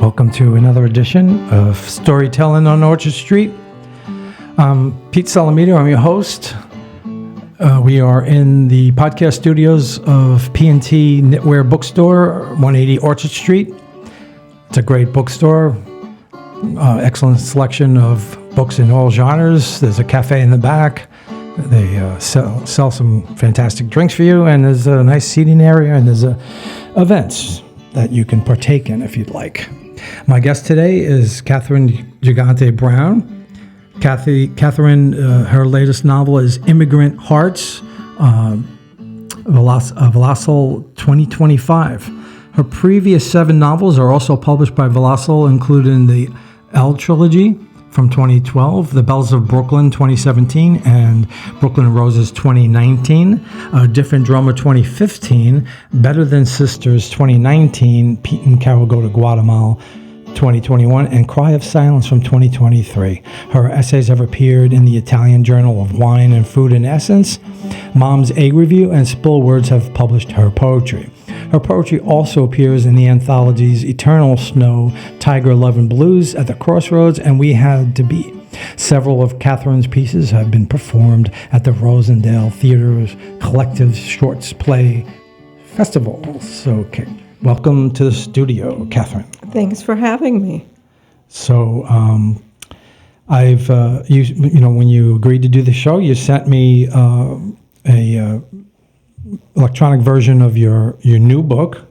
Welcome to another edition of Storytelling on Orchard Street. I'm Pete Salamito. I'm your host. We are in the podcast studios of P&T Knitwear Bookstore, 180 Orchard Street. It's a great bookstore. Excellent selection of books in all genres. There's a cafe in the back. They sell some fantastic drinks for you, and there's a nice seating area, and there's events that you can partake in if you'd like. My guest today is Cathy Gigante-Brown. Catherine, her latest novel is Immigrant Hearts, Velocil 2025. Her previous 7 novels are also published by Velocil, including the L Trilogy from 2012, The Bells of Brooklyn 2017, and Brooklyn Roses 2019, Different Drummer 2015, Better Than Sisters 2019, Pete and Carol Go to Guatemala 2021, and Cry of Silence from 2023. Her essays have appeared in the Italian Journal of Wine and Food and Essence. Mom's Egg Review and Spill Words have published her poetry. Her poetry also appears in the anthologies Eternal Snow, Tiger Love and Blues, At the Crossroads, and We Had to Be. Several of Catherine's pieces have been performed at the Rosendale Theater's Collective Shorts Play Festival. So, welcome to the studio, Catherine. Thanks for having me. So, when you agreed to do the show, you sent me a electronic version of your new book.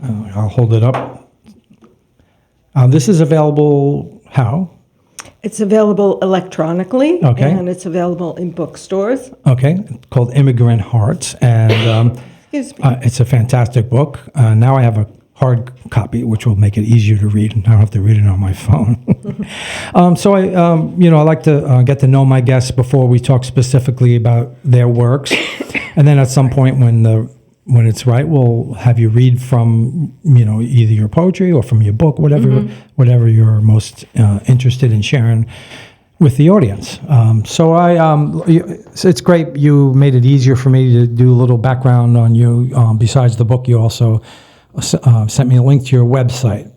I'll hold it up. This is available how? It's available electronically, okay, and it's available in bookstores. Okay, called Immigrant Hearts, and it's a fantastic book. Now I have a hard copy, which will make it easier to read, and I don't have to read it on my phone. So I like to get to know my guests before we talk specifically about their works, and then at some point when it's right, we'll have you read from either your poetry or from your book, whatever you're most interested in sharing with the audience. So it's great you made it easier for me to do a little background on you. Besides the book, you also sent me a link to your website,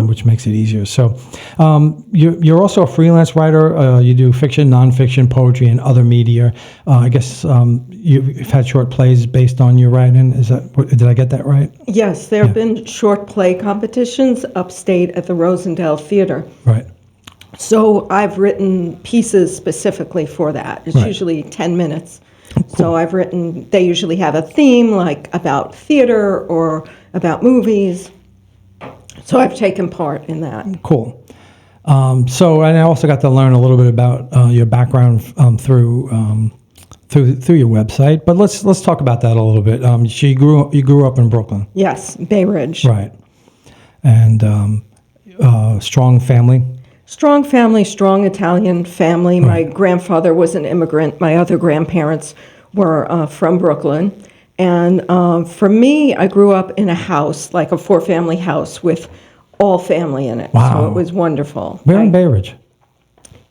which makes it easier. So you're also a freelance writer. You do fiction, nonfiction, poetry, and other media. I guess you've had short plays based on your writing. Did I get that right? Yes, there have been short play competitions upstate at the Rosendale Theater. Right. So I've written pieces specifically for that. It's usually 10 minutes. Cool. So I've written, they usually have a theme, like about theater or about movies. So I've taken part in that. Cool. And I also got to learn a little bit about your background through your website. But let's talk about that a little bit. You grew up in Brooklyn. Yes, Bay Ridge. Right. And strong family. Strong family, strong Italian family. Right. My grandfather was an immigrant. My other grandparents were from Brooklyn. And for me, I grew up in a house, like a 4-family house with all family in it. Wow. So it was wonderful. Where in Bay Ridge?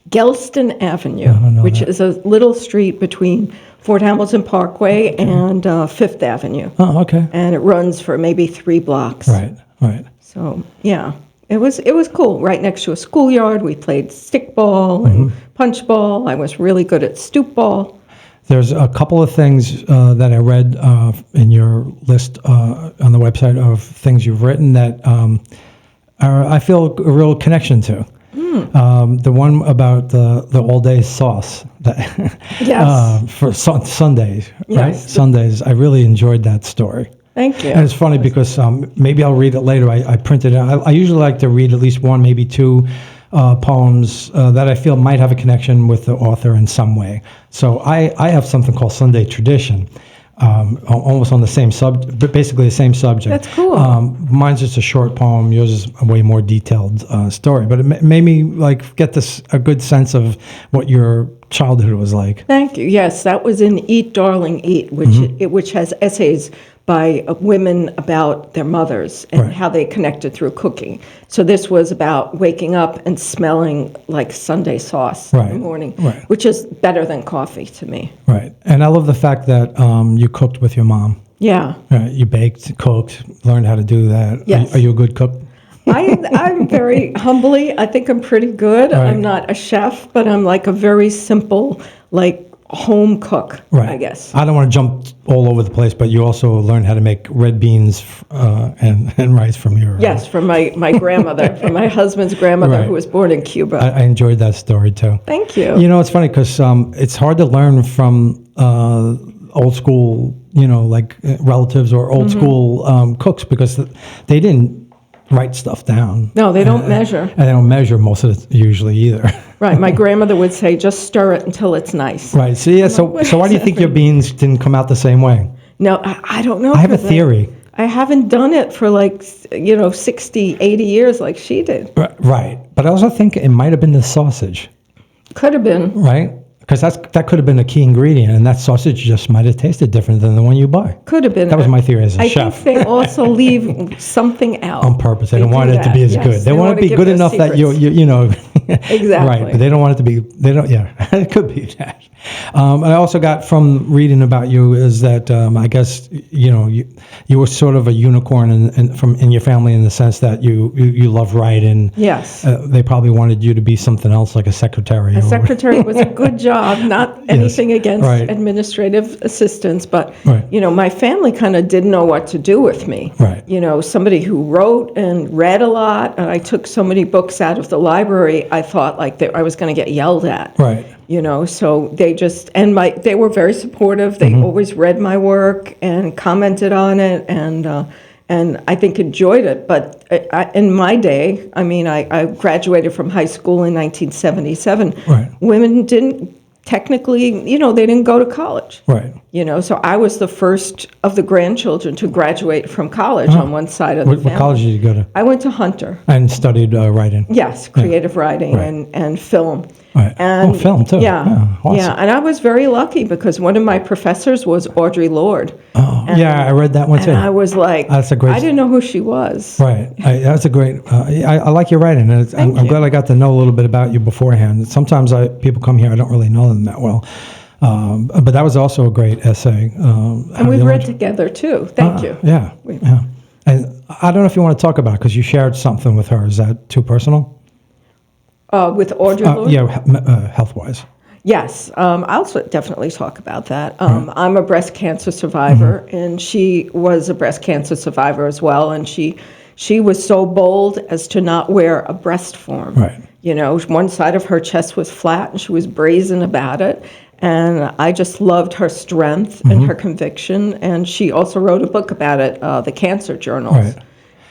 Gelston Avenue, which is a little street between Fort Hamilton Parkway and 5th Avenue. Oh, okay. And it runs for maybe 3 blocks. Right. So, yeah. It was cool. Right next to a schoolyard, we played stickball and punch ball. I was really good at stoop ball. There's a couple of things that I read in your list on the website of things you've written that I feel a real connection to. The one about the all-day sauce for Sundays, right? Sundays. I really enjoyed that story. Thank you. And it's funny because maybe I'll read it later. I printed it. I usually like to read at least 1, maybe 2 poems that I feel might have a connection with the author in some way. So I have something called Sunday Tradition, almost on the same but basically the same subject. That's cool. Mine's just a short poem. Yours is a way more detailed story. But it made me get a good sense of what your childhood was like. Thank you. Yes, that was in Eat, Darling, Eat, which has essays by women about their mothers and how they connected through cooking. So this was about waking up and smelling like Sunday sauce in the morning, which is better than coffee to me. Right. And I love the fact that you cooked with your mom. Yeah. You baked, cooked, learned how to do that. Yes. Are you a good cook? I'm very humbly, I think I'm pretty good. Right. I'm not a chef, but I'm like a very simple, like home cook, Right. I guess. I don't want to jump all over the place, but you also learned how to make red beans and rice from your... Yes, from my grandmother, from my husband's grandmother, Right. who was born in Cuba. I enjoyed that story, too. Thank you. You know, it's funny because it's hard to learn from old school, like relatives or old school cooks because they didn't write stuff down. No, they don't measure. And they don't measure most of it usually either. Right. My grandmother would say, just stir it until it's nice. Right. So, yeah, so why do you think your beans didn't come out the same way? No, I don't know. I have a theory. I haven't done it for 60, 80 years like she did. Right. But I also think it might have been the sausage. Could have been. Right? Because that could have been a key ingredient, and that sausage just might have tasted different than the one you buy. Could have been. That was my theory as a chef. I think they also leave something out. On purpose. They don't want it to be as good. They want it to be good enough that you know. Exactly. Right, but they don't want it to be, it could be that. I also got from reading about you is that I guess, you were sort of a unicorn in your family in the sense that you love writing. Yes. They probably wanted you to be something else like a secretary. A secretary was a good job, not anything against right. administrative assistants, but, Right. My family kind of didn't know what to do with me. Right. Somebody who wrote and read a lot, and I took so many books out of the library, I thought I was going to get yelled at. Right. So they just, they were very supportive. They always read my work and commented on it, and I think enjoyed it. But in my day, I graduated from high school in 1977. Right. Women didn't technically, they didn't go to college. Right. So I was the first of the grandchildren to graduate from college on one side of the family. What college did you go to? I went to Hunter. And studied writing. Yes, creative writing Right. and film. Right. And film too. Yeah, Awesome. and I was very lucky because one of my professors was Audre Lorde. Oh, I read that one too. And I was like, That's a great. I didn't know who she was. Right. That's a great. I like your writing, and I'm glad I got to know a little bit about you beforehand. Sometimes people come here, I don't really know them that well, but that was also a great essay. And we've read together too. Thank you. Yeah. Yeah. And I don't know if you want to talk about it because you shared something with her. Is that too personal? With Audre Lorde? Health-wise. Yes, I'll definitely talk about that. I'm a breast cancer survivor, and she was a breast cancer survivor as well, and she was so bold as to not wear a breast form. Right. One side of her chest was flat, and she was brazen about it, and I just loved her strength and her conviction, and she also wrote a book about it, the Cancer Journals. Right.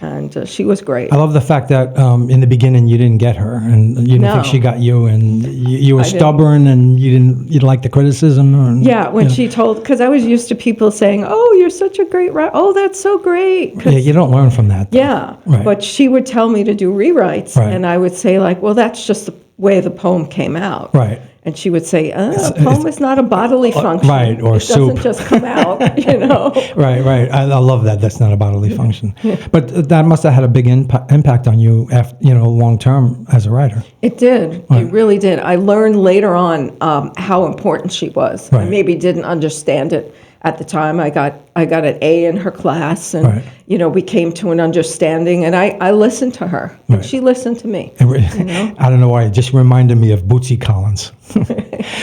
And she was great. I love the fact that in the beginning you didn't get her, and you didn't think she got you, and you were stubborn, and you didn't like the criticism. She told, because I was used to people saying, "Oh, you're such a great writer. Oh, that's so great." Yeah, you don't learn from that. Though. Yeah, right. But she would tell me to do rewrites, right. and I would say well, that's just the way the poem came out. Right. And she would say, a poem is not a bodily function. Right, or it soup. It doesn't just come out, Right. I love that. That's not a bodily function. But that must have had a big impact on you, long term as a writer. It did. Right. It really did. I learned later on how important she was. Right. I maybe didn't understand it at the time. I got an A in her class, and right. We came to an understanding, and I listened to her, and she listened to me. I don't know why. It just reminded me of Bootsy Collins.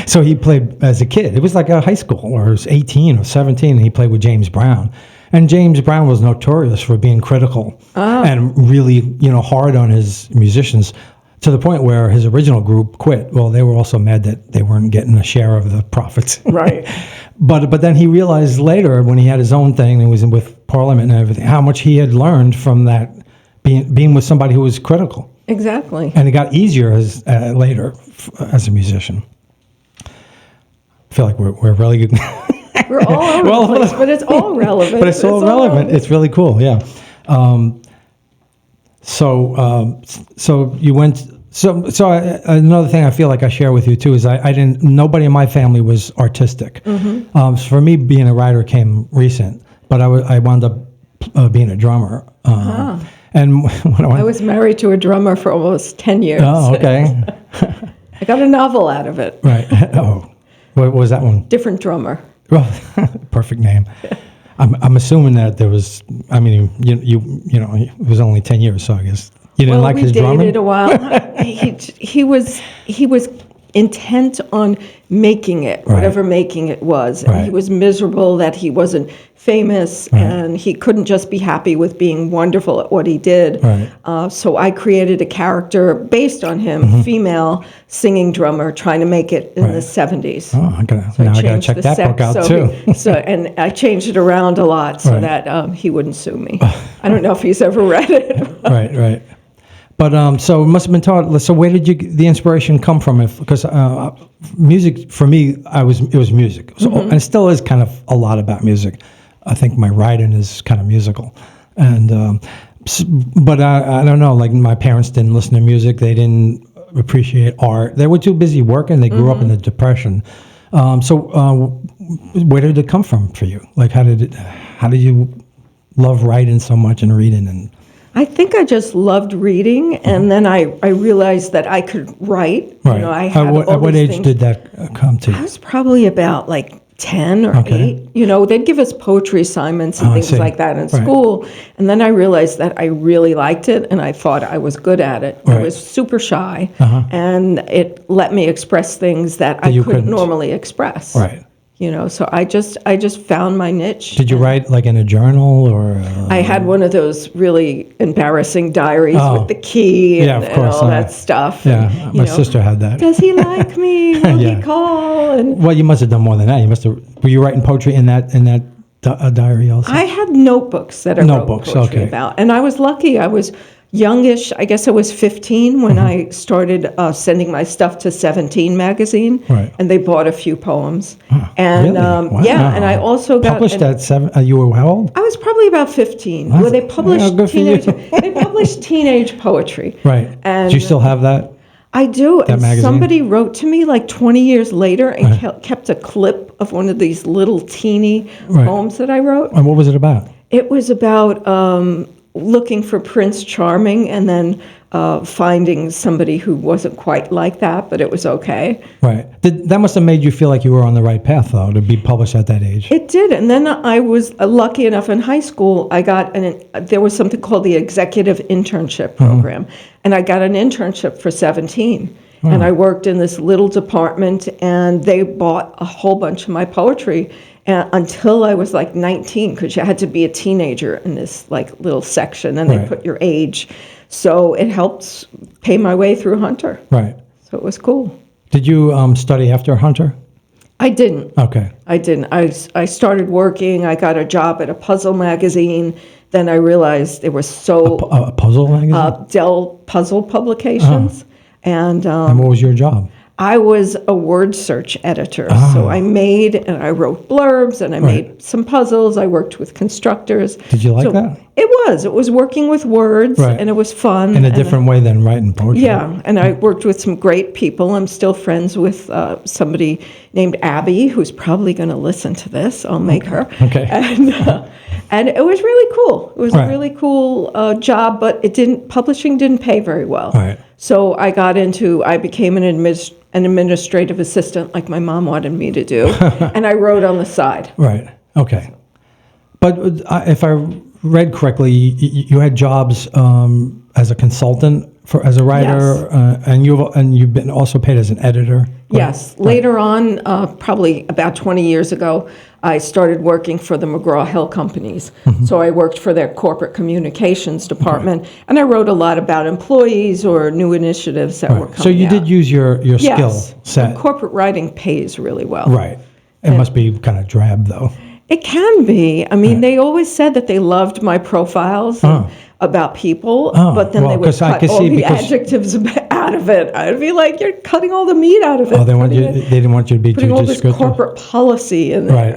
So he played as a kid. It was like a high school, or he was 18 or 17, and he played with James Brown. And James Brown was notorious for being critical and really, hard on his musicians, to the point where his original group quit. Well, they were also mad that they weren't getting a share of the profits. Right. But then he realized later, when he had his own thing, and was with Parliament and everything, how much he had learned from that, being with somebody who was critical. Exactly. And it got easier later as a musician. I feel like we're really good. We're all over the place, but it's all relevant. But it's all relevant. It's really cool, yeah. So you went. So another thing I feel like I share with you too is nobody in my family was artistic. So for me, being a writer came recent, but I wound up being a drummer. And when I was married to a drummer for almost 10 years. Oh, okay. I got a novel out of it. Right. Oh, what was that one? Different drummer. Well, perfect name. I'm assuming that there was. I mean, it was only 10 years, so I guess You didn't like we his drumming? dated a while. he was intent on making it, whatever making it was. And he was miserable that he wasn't famous, and he couldn't just be happy with being wonderful at what he did. So I created a character based on him, female singing drummer, trying to make it in the 70s. Oh, I gotta check that book out too. And I changed it around a lot so that he wouldn't sue me. I don't know if he's ever read it. Right. But so it must have been taught. So where did the inspiration come from? Because music for me, it was music, so, and it still is kind of a lot about music. I think my writing is kind of musical, and but I don't know. Like my parents didn't listen to music; they didn't appreciate art. They were too busy working. They grew up in the Depression. So where did it come from for you? Like how did you love writing so much and reading and I think I just loved reading, and then I realized that I could write. Right. You know, I had at what age did that come to you? I was probably about like 10 or 8. You know, they'd give us poetry assignments and things like that in school. And then I realized that I really liked it, and I thought I was good at it. I was super shy, and it let me express things that I couldn't normally express. Right. You know, so I just found my niche. Did you write like in a journal or? I had one of those really embarrassing diaries with the key and all that stuff. Yeah, and, my sister had that. Does he like me? Will he call? And well, you must have done more than that. You must have. Were you writing poetry in that diary also? I had notebooks that I wrote poetry about, and I was lucky. I was youngish. I guess I was 15 when I started sending my stuff to 17 magazine, and they bought a few poems. And really? Wow. and I also got published at 7. You were how old? I was probably about 15. Well, they published they published teenage poetry. Right. And do you still have that? I do. That and magazine? Somebody wrote to me like 20 years later and kept a clip of one of these little teeny poems that I wrote. And what was it about? It was about looking for Prince Charming and then finding somebody who wasn't quite like that, but it was okay. Right. That must have made you feel like you were on the right path, though, to be published at that age. It did. And then I was lucky enough in high school, I got there was something called the Executive Internship Program, and I got an internship for 17. And I worked in this little department, and they bought a whole bunch of my poetry until I was like 19, because you had to be a teenager in this like little section, and they put your age. So it helped pay my way through Hunter. Right. So it was cool. Did you study after Hunter? I didn't. Okay. I didn't. I started working. I got a job at a puzzle magazine. Then I realized it was so... A puzzle magazine? Dell Puzzle Publications. And what was your job? I was a word search editor. So I made and I wrote blurbs, and I made some puzzles. I worked with constructors. Did you like that? It was working with words, and it was fun. In a different way than writing poetry. Yeah, and I worked with some great people. I'm still friends with somebody named Abby, who's probably going to listen to this. I'll make her. Okay. And it was really cool. It was a really cool job, but publishing didn't pay very well. Right. So I became an administrative assistant, like my mom wanted me to do, and I wrote on the side. Right. Okay. But if I read correctly, you had jobs as a consultant as a writer, and you've been also paid as an editor. Right? Yes. Later on, probably about 20 years ago, I started working for the McGraw-Hill companies. So I worked for their corporate communications department, and I wrote a lot about employees or new initiatives that were coming out. So you did use your skill set. And corporate writing pays really well. Right. It must be kind of drab, though. It can be. I mean, they always said that they loved my profiles about people, but then they would cut all the adjectives out of it. I'd be like, you're cutting all the meat out of it. Oh, they didn't want you to be too putting all descriptive. this corporate policy in there,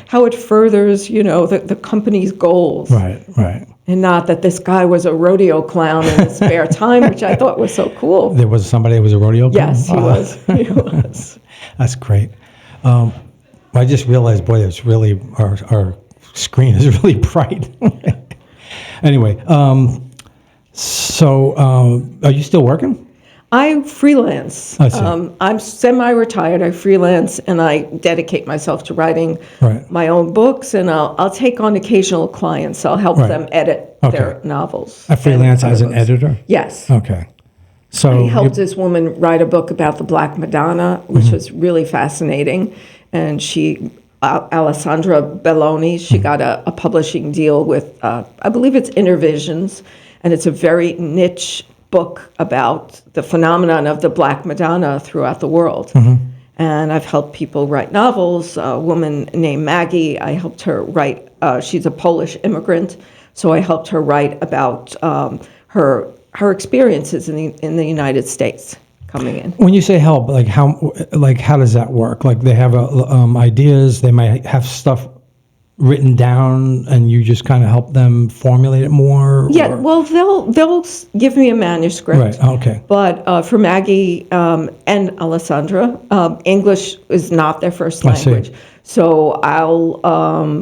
how it furthers, the company's goals. Right. And not that this guy was a rodeo clown in his spare time, which I thought was so cool. There was somebody who was a rodeo clown? Yes, he was. He was. That's great. I just realized, boy, it's really our screen is really bright. Anyway, so are you still working? I freelance. I see. I'm semi-retired. I freelance, and I dedicate myself to writing Right. my own books, and I'll take on occasional clients. I'll help Right. them edit Okay. their novels. I freelance and as an books. editor? Yes. Okay. So I helped this woman write a book about the Black Madonna, which was really fascinating. And Alessandra Belloni, she got a publishing deal with, I believe it's Intervisions, and it's a very niche book about the phenomenon of the Black Madonna throughout the world. And I've helped people write novels. A woman named Maggie, I helped her write, she's a Polish immigrant, so I helped her write about her experiences in the United States coming in. when you say help, how does that work? Like they have ideas, they might have stuff written down, and you just kind of help them formulate it more? Yeah, or? well, they'll give me a manuscript. Right, okay. But for Maggie and Alessandra, English is not their first I see. language. So I'll,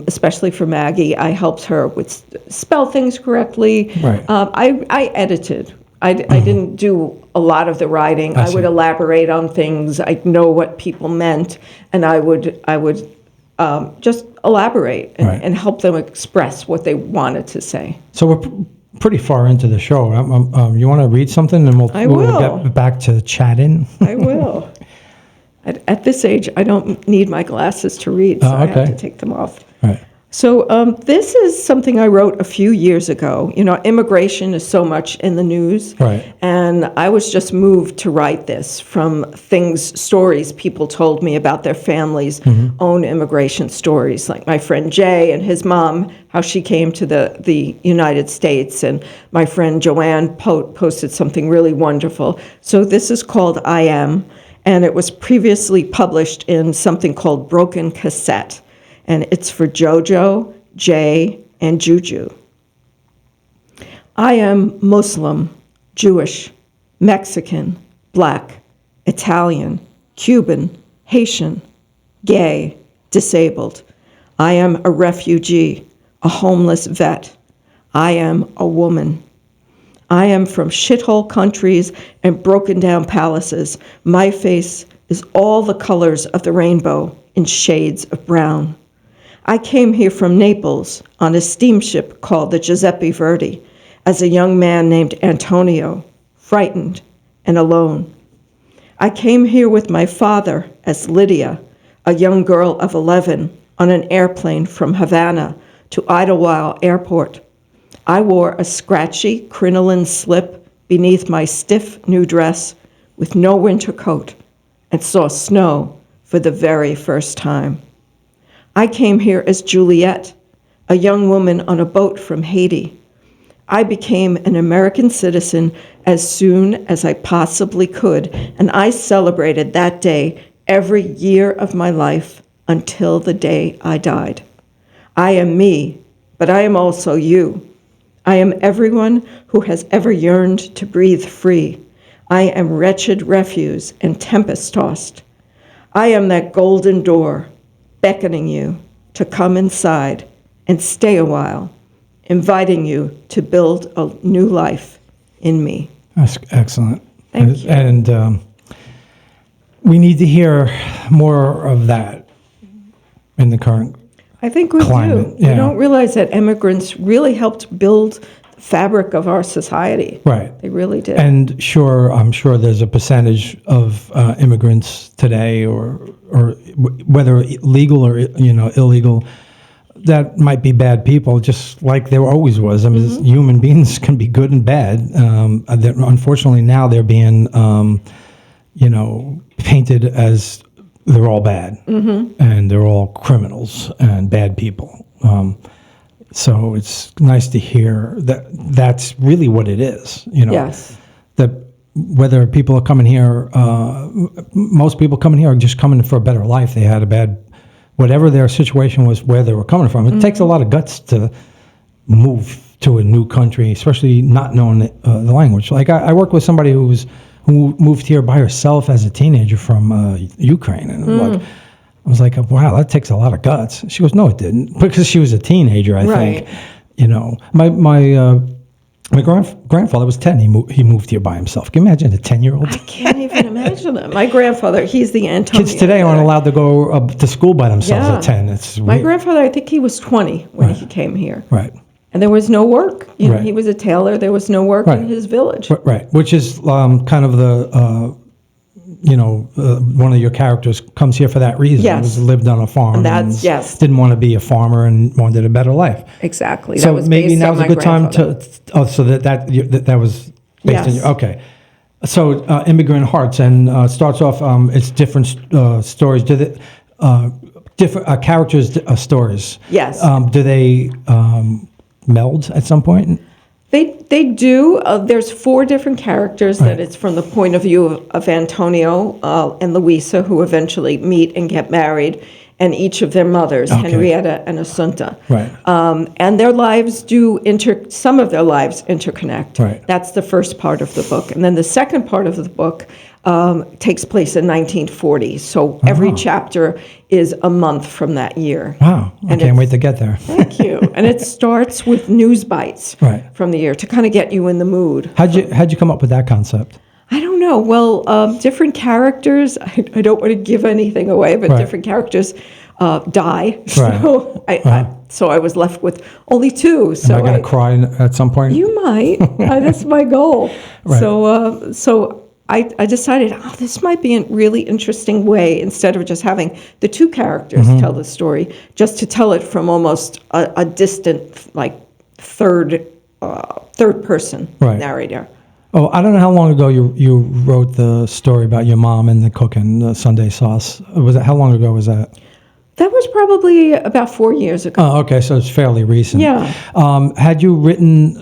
especially for Maggie, I helped her with spell things correctly. Right. I edited. I didn't do a lot of the writing. I see. would elaborate on things. I know what people meant, and I would just elaborate Right. and help them express what they wanted to say. So we're pretty far into the show. You want to read something, and I we'll will. get back to chatting? I will. At this age, I don't need my glasses to read, so I have okay. to take them off. Right. So this is something I wrote a few years ago. You know, immigration is so much in the news. Right. And I was just moved to write this from stories people told me about their families' own immigration stories, like my friend Jay and his mom, how she came to the United States, and my friend Joanne posted something really wonderful. So this is called I Am, and it was previously published in something called Broken Cassette. And it's for Jojo, Jay, and Juju. I am Muslim, Jewish, Mexican, Black, Italian, Cuban, Haitian, gay, disabled. I am a refugee, a homeless vet. I am a woman. I am from shithole countries and broken down palaces. My face is all the colors of the rainbow in shades of brown. I came here from Naples on a steamship called the Giuseppe Verdi as a young man named Antonio, frightened and alone. I came here with my father as Lydia, a young girl of 11, on an airplane from Havana to Idlewild Airport. I wore a scratchy crinoline slip beneath my stiff new dress with no winter coat and saw snow for the very first time. I came here as Juliet, a young woman on a boat from Haiti. I became an American citizen as soon as I possibly could, and I celebrated that day every year of my life until the day I died. I am me, but I am also you. I am everyone who has ever yearned to breathe free. I am wretched refuse and tempest-tossed. I am that golden door, beckoning you to come inside and stay a while, inviting you to build a new life in me. That's excellent. Thank you. And we need to hear more of that in the current I think we climate. do. Yeah. We don't realize that immigrants really helped build the fabric of our society. Right. They really did. And I'm sure there's a percentage of immigrants today, or whether legal or illegal, that might be bad people, just like there always was. I mean, human beings can be good and bad. Unfortunately, now they're being, painted as they're all bad, and they're all criminals and bad people. So it's nice to hear that that's really what it is. Yes. That whether people are coming here, most people coming here are just coming for a better life. They had a bad, whatever their situation was, where they were coming from. It takes a lot of guts to move to a new country, especially not knowing the language. Like I worked with somebody who moved here by herself as a teenager from Ukraine, and I was like, wow, that takes a lot of guts. She goes, no, it didn't, because she was a teenager, I think. My My grandfather was 10. He moved here by himself. Can you imagine a 10-year-old? I can't even imagine it. My grandfather, he's the Antonio. Kids today aren't allowed to go to school by themselves Yeah. at 10. It's My weird. grandfather, I think he was 20 when he came here. Right. And there was no work. Right. He was a tailor. There was no work in his village. Right. Which is kind of the, one of your characters comes here for that reason. Yes. He lived on a farm. And yes. Didn't want to be a farmer and wanted a better life. Exactly. So that was maybe based now's on a my good time grandfather. to. So that was based on Yes. your. Okay. So Immigrant Hearts and starts off. It's different stories. Do they different characters stories? Yes. Do they meld at some point? They do. There's 4 different characters that it's from the point of view of Antonio and Luisa, who eventually meet and get married, and each of their mothers, Okay. Henrietta and Assunta. Right. And their lives some of their lives interconnect. Right. That's the first part of the book. And then the second part of the book takes place in 1940. So every chapter is a month from that year. Wow. I And can't wait it's- to get there. Thank you. And it starts with news bites Right. from the year to kind of get you in the mood. How'd you come up with that concept? I don't know. Well, different characters, I don't want to give anything away, but Right. different characters die. Right. So I was left with only 2. So Am I going to cry at some point? You might. That's my goal. Right. So I decided, this might be a really interesting way, instead of just having the 2 characters tell the story, just to tell it from almost a distant, like third person Right. narrator. Oh, I don't know how long ago you wrote the story about your mom and the cooking, the Sunday sauce. How long ago was that? That was probably about 4 years ago. Oh, okay, so it's fairly recent. Yeah. Had you written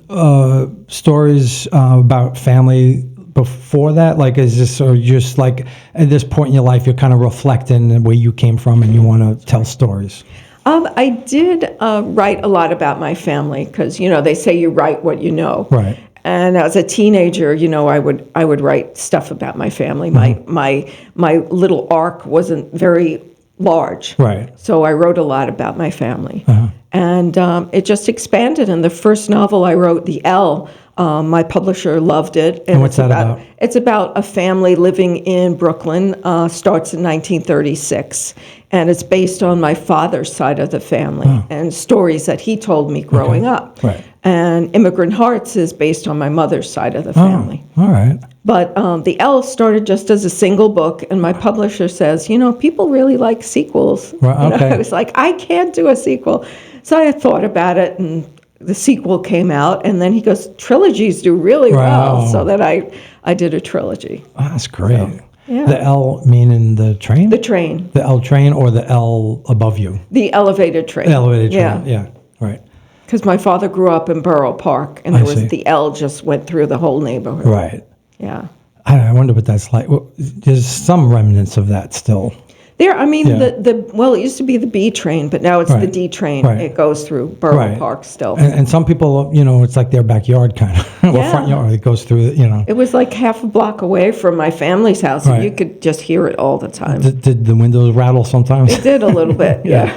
stories about family before that? Like, is this or just like at this point in your life, you're kind of reflecting where you came from and you want to tell stories? I did write a lot about my family because, they say you write what you know. Right. And as a teenager, I would write stuff about my family. My little arc wasn't very large. Right. So I wrote a lot about my family. Uh-huh. And it just expanded. And the first novel I wrote, The L, my publisher loved it. And what's that about? It's about a family living in Brooklyn, starts in 1936. And it's based on my father's side of the family and stories that he told me growing up. Right. And Immigrant Hearts is based on my mother's side of the family. All right. But The L started just as a single book, and my publisher says, people really like sequels. Right, okay. I was like, I can't do a sequel. So I thought about it, and the sequel came out, and then he goes, trilogies do really well. Wow. So that I did a trilogy. Oh, that's great. yeah. The L meaning the train? The train, The L train or the L above you? the elevated train. The elevated train. Yeah. Right. Because my father grew up in Borough Park, and I there was see. the L just went through the whole neighborhood. Right. Yeah. I wonder what that's like. Well, there's some remnants of that still. There, I mean, Yeah. it used to be the B train, but now it's the Right. D train. Right. It goes through Borough Right. Park still. And some people, it's like their backyard kind of, or Yeah. front yard. It goes through, It was like half a block away from my family's house, and Right. you could just hear it all the time. Did the windows rattle sometimes? It did a little bit, yeah.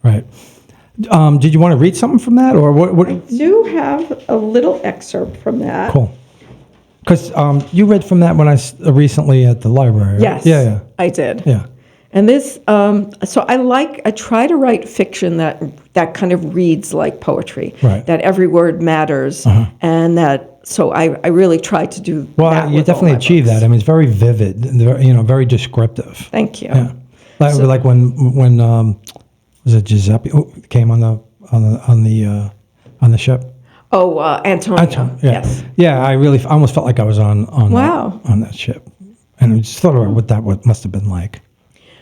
Right. Did you want to read something from that, or what? I do have a little excerpt from that. Cool. Because you read from that when recently at the library. Right? Yes, Yeah. I did. Yeah. And this, so I try to write fiction that kind of reads like poetry, Right. that every word matters, and so I really tried to do that. Well, you with all definitely my achieved books. that. I mean, it's very vivid, and very descriptive. Thank you. Yeah. Like when was it Giuseppe who came on the ship? Oh, Antonio. Yeah. Yes. Yeah, I almost felt like I was on Wow. on that ship, and I just thought about what that must have been like.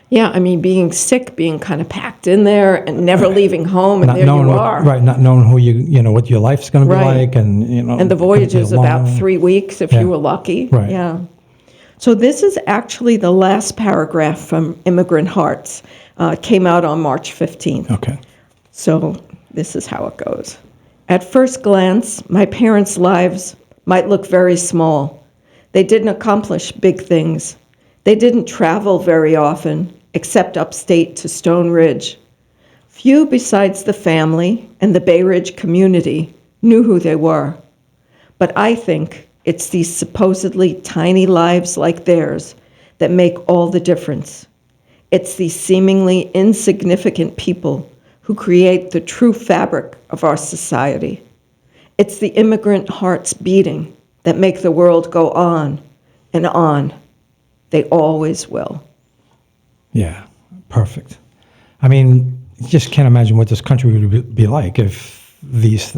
Yeah, I mean, being sick, being kind of packed in there, and never leaving home, and Not there knowing you what, are. right? Not knowing who what your life's going to be Right. like, and And the voyage is about 3 weeks if Yeah. you were lucky. Right. Yeah. So this is actually the last paragraph from Immigrant Hearts. It came out on March 15th. Okay. So this is how it goes. At first glance, my parents' lives might look very small. They didn't accomplish big things. They didn't travel very often, except upstate to Stone Ridge. Few besides the family and the Bay Ridge community knew who they were. But I think it's these supposedly tiny lives like theirs that make all the difference. It's these seemingly insignificant people who create the true fabric of our society. It's the immigrant hearts beating that make the world go on and on. They always will. Yeah, perfect. I mean, you just can't imagine what this country would be like if these,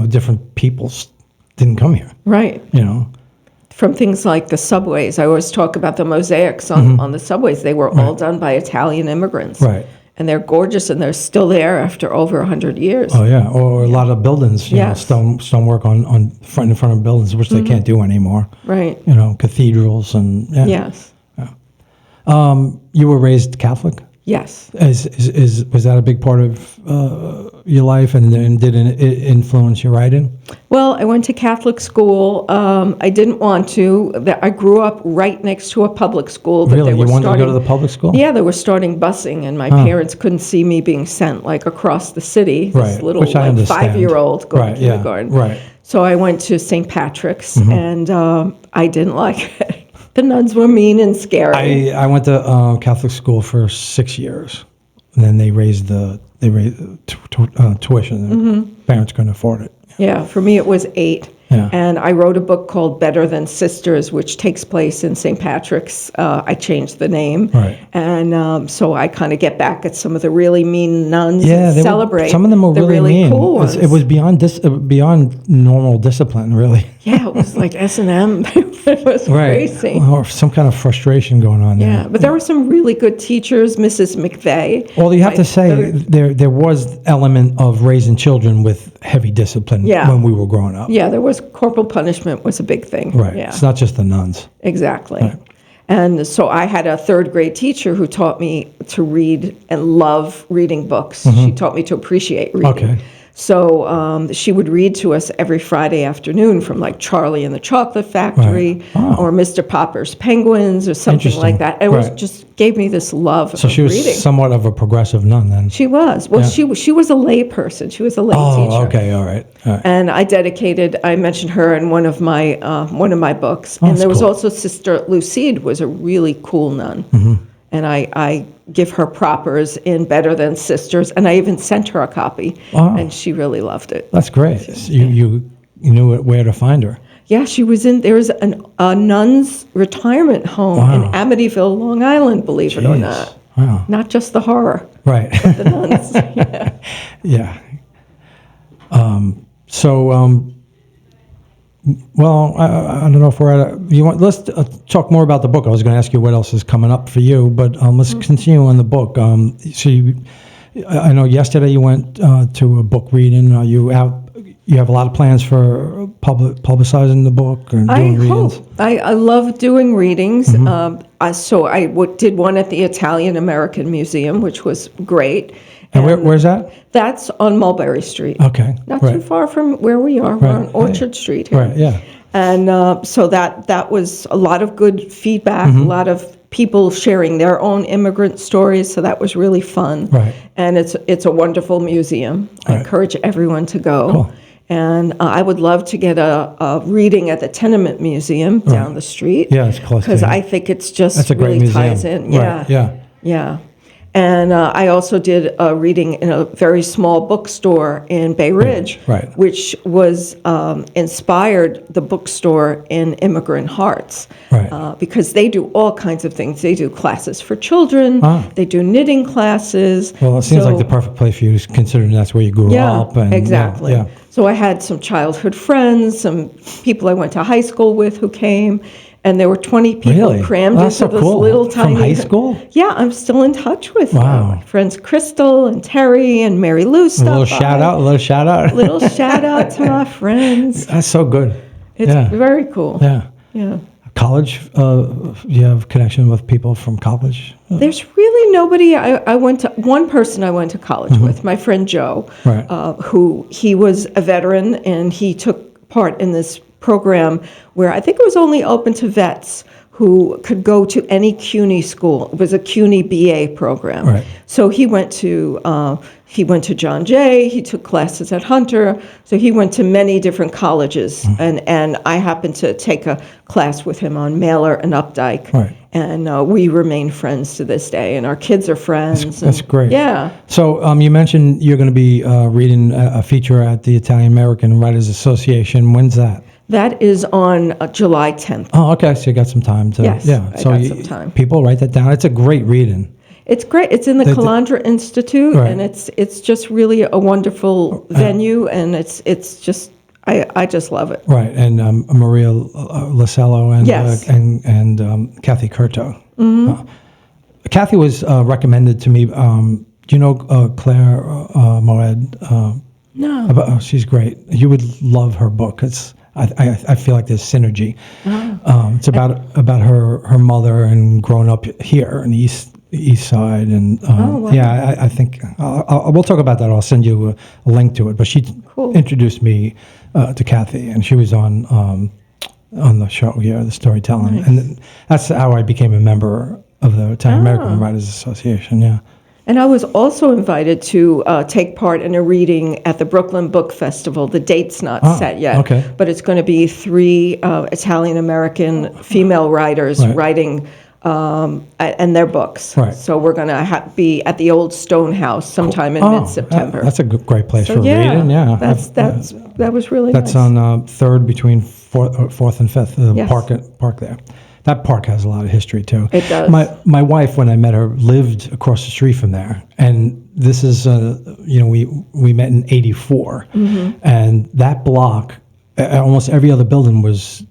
different peoples didn't come here. Right. From things like the subways. I always talk about the mosaics on the subways. They were all done by Italian immigrants. Right. And they're gorgeous, and they're still there after over 100 years. Oh, yeah. Or a lot of buildings, stonework in front of buildings, which they can't do anymore. Right. Cathedrals and... Yeah. Yes. Yeah. You were raised Catholic? Yes. Was that a big part of your life, and did it influence your writing? Well, I went to Catholic school. I didn't want to. I grew up right next to a public school. But Really? They were You wanted to go to the public school? Yeah, they were starting busing, and my parents couldn't see me being sent across the city. This little Which I understand. 5-year-old going to kindergarten. Right. So I went to St. Patrick's, and I didn't like it. The nuns were mean and scary. I went to Catholic school for 6 years, and then they raised tuition. Parents couldn't afford it. Yeah, for me it was 8. Yeah. And I wrote a book called Better Than Sisters, which takes place in St. Patrick's. I changed the name. Right. And so I kind of get back at some of the really mean nuns and celebrate some of them were the really mean. cool ones. It was beyond normal discipline, really. Yeah, it was like S&M. It was crazy. Or some kind of frustration going on there. Yeah, but there were some really good teachers, Mrs. McVeigh. Well, you have to say there was element of raising children with heavy discipline when we were growing up. Yeah, there was corporal punishment was a big thing. Right. Yeah. It's not just the nuns. Exactly. Right. And so I had a 3rd grade teacher who taught me to read and love reading books. She taught me to appreciate reading. Okay. So she would read to us every Friday afternoon from like Charlie and the Chocolate Factory or Mr. Popper's Penguins or something like that. It was just gave me this love of reading. So she was somewhat of a progressive nun then. She was. Well, she was a lay person. She was a lay teacher. Oh, okay, all right. And I mentioned her in one of my books. And there was also Sister Lucide was a really cool nun. And I give her propers in Better Than Sisters, and I even sent her a copy, and she really loved it. That's great. So you knew where to find her. Yeah, she was there was a nun's retirement home in Amityville, Long Island, believe it or not. Wow. Not just the horror. Right. But the nuns. Yeah. Well, I don't know if we're at let's talk more about the book. I was going to ask you what else is coming up for you, but let's continue on the book. I know yesterday you went to a book reading. You have a lot of plans for publicizing the book and doing readings? I love doing readings. So I did one at the Italian American Museum, which was great. And where's that? That's on Mulberry Street. Okay. Not too far from where we are. We're on Orchard Street here. Right, yeah. And so that was a lot of good feedback, a lot of people sharing their own immigrant stories, so that was really fun. Right. And it's a wonderful museum. I encourage everyone to go. Cool. And I would love to get a reading at the Tenement Museum down the street. Yeah, it's close. Because I think it's just that's a great really museum. ties in. Yeah. Right. Yeah. Yeah. And I also did a reading in a very small bookstore in Bay Ridge, which was inspired the bookstore in Immigrant Hearts, because they do all kinds of things. They do classes for children. They do knitting classes. Well, it seems like the perfect place for you, considering that's where you grew up. And, exactly. Yeah. So I had some childhood friends, some people I went to high school with who came. And there were 20 people crammed into this little tiny... From high school? Yeah, I'm still in touch with my friends Crystal and Terry and Mary Lou. A little shout out. Little shout out to my friends. That's so good. It's very cool. Yeah. Yeah. College, you have connection with people from college? There's really nobody. I went to one person I went to college with, my friend Joe, who he was a veteran and he took part in this program where I think it was only open to vets who could go to any CUNY school. It was a CUNY BA program. Right. So he went to John Jay. He took classes at Hunter. So he went to many different colleges, and I happened to take a class with him on Mailer and Updike. Right. And we remain friends to this day, and our kids are friends. That's great. Yeah. So you mentioned you're going to be reading a feature at the Italian American Writers Association. When's that? That is on July 10th. Oh, okay. So you got some time to. Yes, Yeah. I So got some time. People write that down. It's a great reading. It's great. It's in the Calandra Institute, Right. and it's just really a wonderful venue, and it's just I just love it. Right, and Maria Lacello and Yes. and Cathy Curto. Cathy was recommended to me. Do you know Claire Moed? No. She's great. You would love her book. I feel like there's synergy. It's about her mother and growing up here in the East Side, and wow. yeah, I think we'll talk about that. I'll send you a link to it. But she introduced me to Cathy, and she was on the show here, the storytelling, and that's how I became a member of the Italian American Writers Association. Yeah. And I was also invited to take part in a reading at the Brooklyn Book Festival. The date's not set yet, okay. but it's going to be 3 Italian-American female writers writing and their books. Right. So we're going to be at the Old Stone House sometime in mid-September. That's a great place for yeah, reading. Yeah, that was really that's nice. on 3rd between 4th and 5th. Yes. Park there. That park has a lot of history too. It does. My wife, when I met her, lived across the street from there, and this is we met in '84, and that block. Almost every other building was,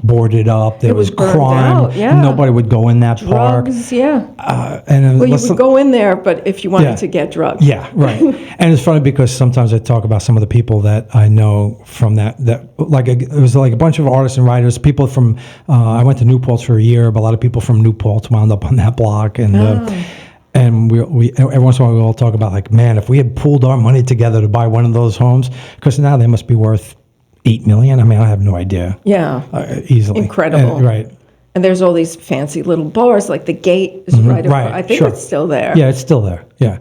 boarded up. There was burned crime. out, yeah. Nobody would go in that Drugs, yeah. park. And Well, you would go in there, but if you wanted to get drugs. Yeah, right. And it's funny because sometimes I talk about some of the people that I know from that it was like a bunch of artists and writers, people from, I went to Newport for a year, but a lot of people from Newport wound up on that block. And and we every once in a while we all talk about like, man, if we had pooled our money together to buy one of those homes, because now they must be worth $8 million. I mean, I have no idea. Yeah. Easily. Incredible. Right. And there's all these fancy little bars, like the Gate is right across. I think it's still there. Yeah, it's still there. Yeah.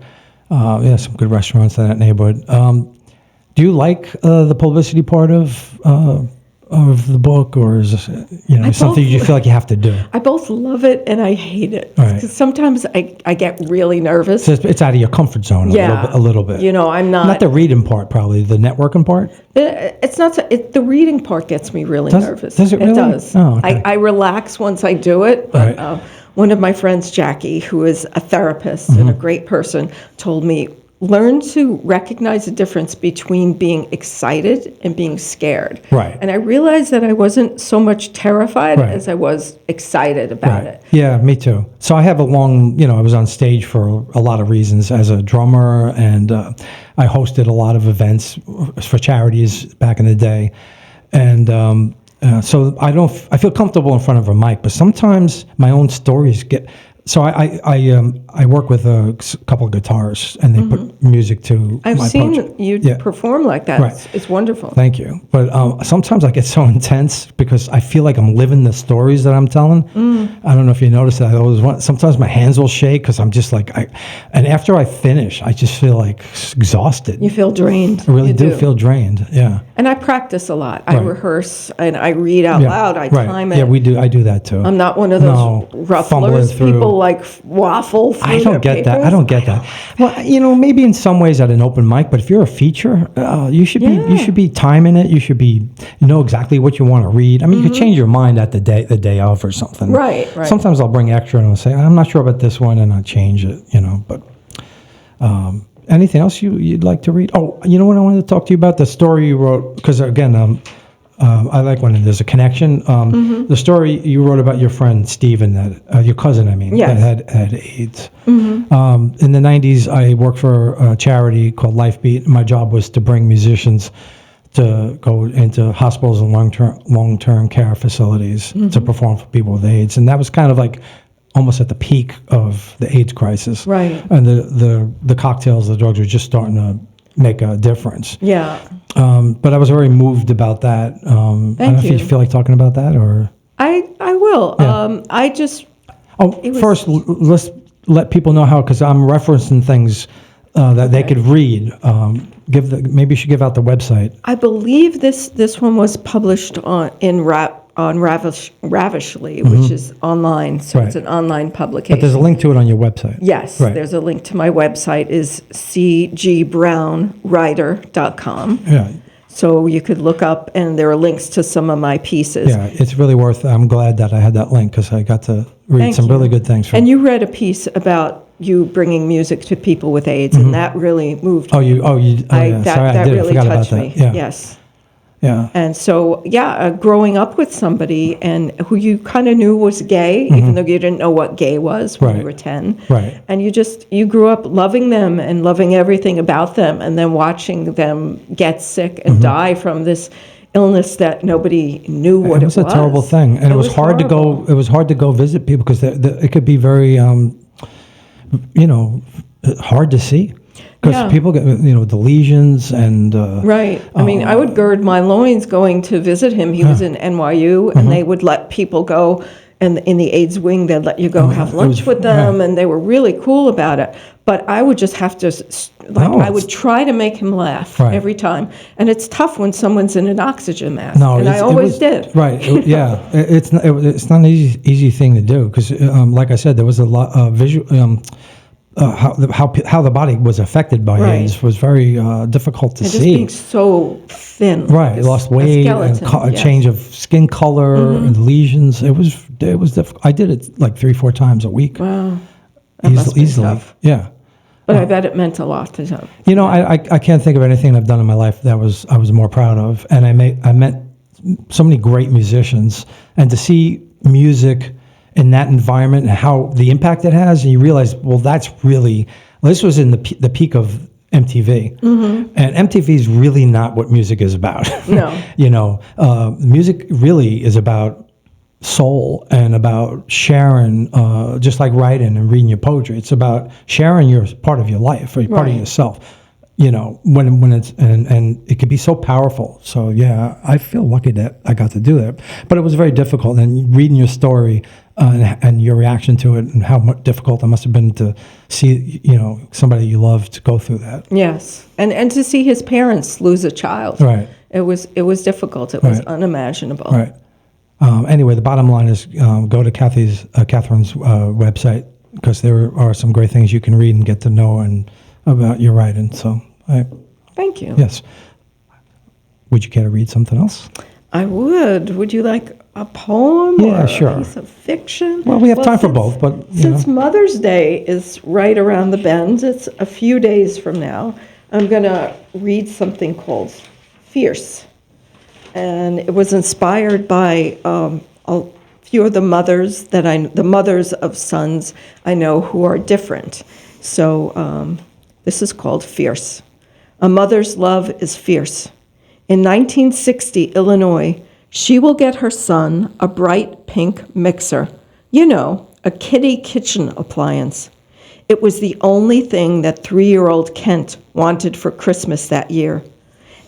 Some good restaurants in that neighborhood. Do you like the publicity part of the book, or is this, something you feel like you have to do? I both love it and I hate it. Right. Because sometimes I get really nervous. So it's out of your comfort zone a little bit. I'm not. Not the reading part, probably. The networking part? It's not. The reading part gets me really nervous. Does it really? It does. Oh, okay. I relax once I do it. But one of my friends, Jackie, who is a therapist and a great person, told me, learn to recognize the difference between being excited and being scared. Right. And I realized that I wasn't so much terrified as I was excited about it. Yeah, me too. So I have a long, I was on stage for a lot of reasons as a drummer, and I hosted a lot of events for charities back in the day. And so I feel comfortable in front of a mic, but sometimes my own stories get. So I work with a couple of guitarists, and they put music to I've my seen poetry. you perform like that. Right. It's wonderful. Thank you. But sometimes I get so intense because I feel like I'm living the stories that I'm telling. I don't know if you noticed that. Sometimes my hands will shake because I'm just like, and after I finish, I just feel like exhausted. You feel drained. I really do feel drained. Yeah. And I practice a lot. I rehearse and I read out loud. I time it. Yeah, we do. I do that too. I'm not one of those rufflers. People like waffle through I don't get that. I don't get that. Well, maybe in some ways at an open mic, but if you're a feature, you should be timing it. You should be know exactly what you want to read. I mean, you could change your mind at the day of or something. Right. Sometimes I'll bring extra and I'll say, I'm not sure about this one, and I'll change it. But anything else you'd like to read? Oh, you know what I wanted to talk to you about? The story you wrote, because again, I like when there's a connection. The story you wrote about your friend Stephen, your cousin, that had AIDS. In the 90s, I worked for a charity called Lifebeat. My job was to bring musicians to go into hospitals and long-term care facilities to perform for people with AIDS, and that was kind of like almost at the peak of the AIDS crisis. Right. And the cocktails, the drugs were just starting to make a difference. Yeah. But I was very moved about that. I don't know if you feel like talking about that, or I will. Yeah. I just Oh, It was- first, let's let people know how, because I'm referencing things that they could read. Maybe you should give out the website. I believe this one was published on Ravishly, which is online, so it's Right. an online publication. But there's a link to it on your website. Yes, Right. there's a link to my website is cgbrownwriter.com. Yeah, So you could look up, and there are links to some of my pieces. yeah, it's really worth. I'm glad that I had that link because I got to read Thank some you. really good things. From, And you read a piece about you bringing music to people with AIDS, and that really moved me. yeah. Sorry, I That did. I really forgot about touched that. me. Yeah, Yes. yeah. And so, growing up with somebody and who you kind of knew was gay, even though you didn't know what gay was when you Right. were 10. Right. And you grew up loving them and loving everything about them, and then watching them get sick and die from this illness that nobody knew what it was. It was a terrible thing, and it was hard horrible. to go. It was hard to go visit people because it could be very, hard to see because Yeah. people get the lesions and Right. I mean, I would gird my loins going to visit him. He was in NYU, and they would let people go. And in the AIDS wing, they'd let you go have lunch with them, and they were really cool about it. But I would just have to, I would try to make him laugh Right. every time. And it's tough when someone's in an oxygen mask. No, and I always did. Right. Yeah. It's not an easy thing to do because, like I said, there was a lot of visual. How the body was affected by Right. AIDS was very difficult to And just see. being so thin. Right, like lost a weight skeleton, and a yes. change of skin color and lesions. It was difficult. I did it like 3-4 times a week. Wow. That must be Easily. tough. Yeah. But I bet it meant a lot to him. I can't think of anything I've done in my life that I was more proud of. And I met so many great musicians, and to see music in that environment and how the impact it has, and you realize, well, this was in the peak of MTV, and MTV is really not what music is about. No. Music really is about soul and about sharing, just like writing and reading your poetry. It's about sharing your part of your life or part of Right. yourself. When it's and it could be so powerful. So yeah, I feel lucky that I got to do that. But it was very difficult. And reading your story and your reaction to it, and how difficult it must have been to see somebody you loved go through that. Yes, and to see his parents lose a child, Right. It was difficult. It was Right. unimaginable. Right. Anyway, the bottom line is go to Catherine's website because there are some great things you can read and get to know about your writing. So, Thank you. yes. Would you care to read something else? I would. Would you like a poem Yeah, or sure. a piece of fiction? Well, we have time for since- both, but Since Mother's Day is right around the bend, it's a few days from now, I'm going to read something called Fierce. And it was inspired by a few of the mothers the mothers of sons I know who are different. So this is called Fierce. A mother's love is fierce. In 1960, Illinois, she will get her son a bright pink mixer. A kiddie kitchen appliance. It was the only thing that 3-year-old Kent wanted for Christmas that year.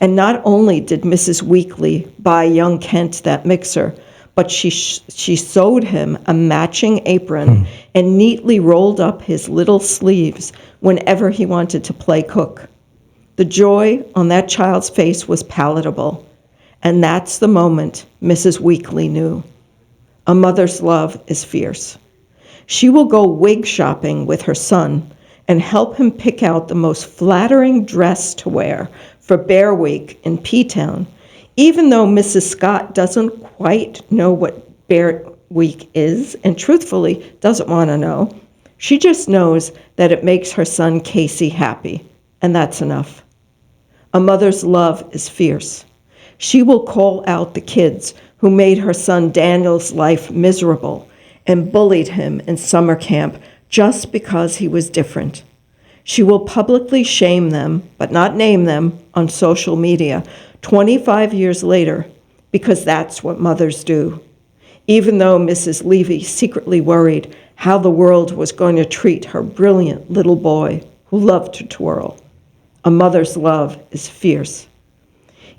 And not only did Mrs. Weekly buy young Kent that mixer, but she sewed him a matching apron and neatly rolled up his little sleeves whenever he wanted to play cook. The joy on that child's face was palatable, and that's the moment Mrs. Weekly knew. A mother's love is fierce. She will go wig shopping with her son and help him pick out the most flattering dress to wear for Bear Week in P-Town, even though Mrs. Scott doesn't quite know what Bear Week is and truthfully doesn't want to know. She just knows that it makes her son Casey happy, and that's enough. A mother's love is fierce. She will call out the kids who made her son Daniel's life miserable and bullied him in summer camp just because he was different. She will publicly shame them, but not name them, on social media 25 years later, because that's what mothers do. Even though Mrs. Levy secretly worried how the world was going to treat her brilliant little boy who loved to twirl. A mother's love is fierce.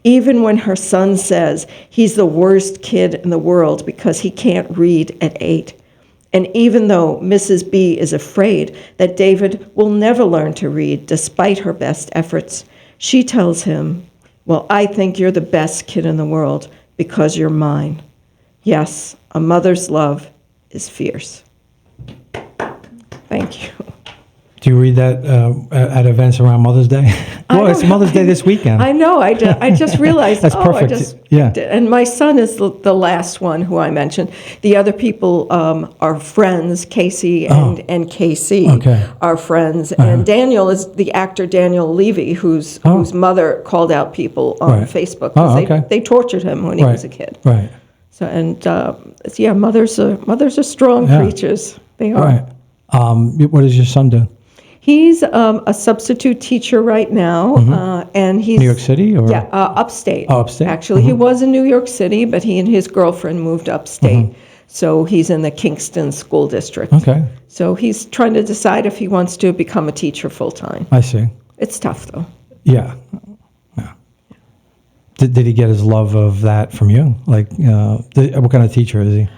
even when her son says he's the worst kid in the world because he can't read at 8. And even though Mrs. B is afraid that David will never learn to read despite her best efforts, she tells him, "Well, I think you're the best kid in the world because you're mine." Yes, a mother's love is fierce. Thank you. Do you read that at events around Mother's Day? Well, it's Mother's Day this weekend. I know. I just realized. That's perfect. Yeah. And my son is the last one who I mentioned. The other people are friends. Casey and Casey are friends. And Daniel is the actor Daniel Levy, whose mother called out people on Facebook because they tortured him when he was a kid. Right. So mothers are strong creatures. They are. Right. What does your son do? He's a substitute teacher right now, and he's New York City, or upstate. Oh, upstate. Actually, he was in New York City, but he and his girlfriend moved upstate. So he's in the Kingston School District. Okay. So he's trying to decide if he wants to become a teacher full time. I see. It's tough, though. Yeah. Did he get his love of that from you? Like, what kind of teacher is he?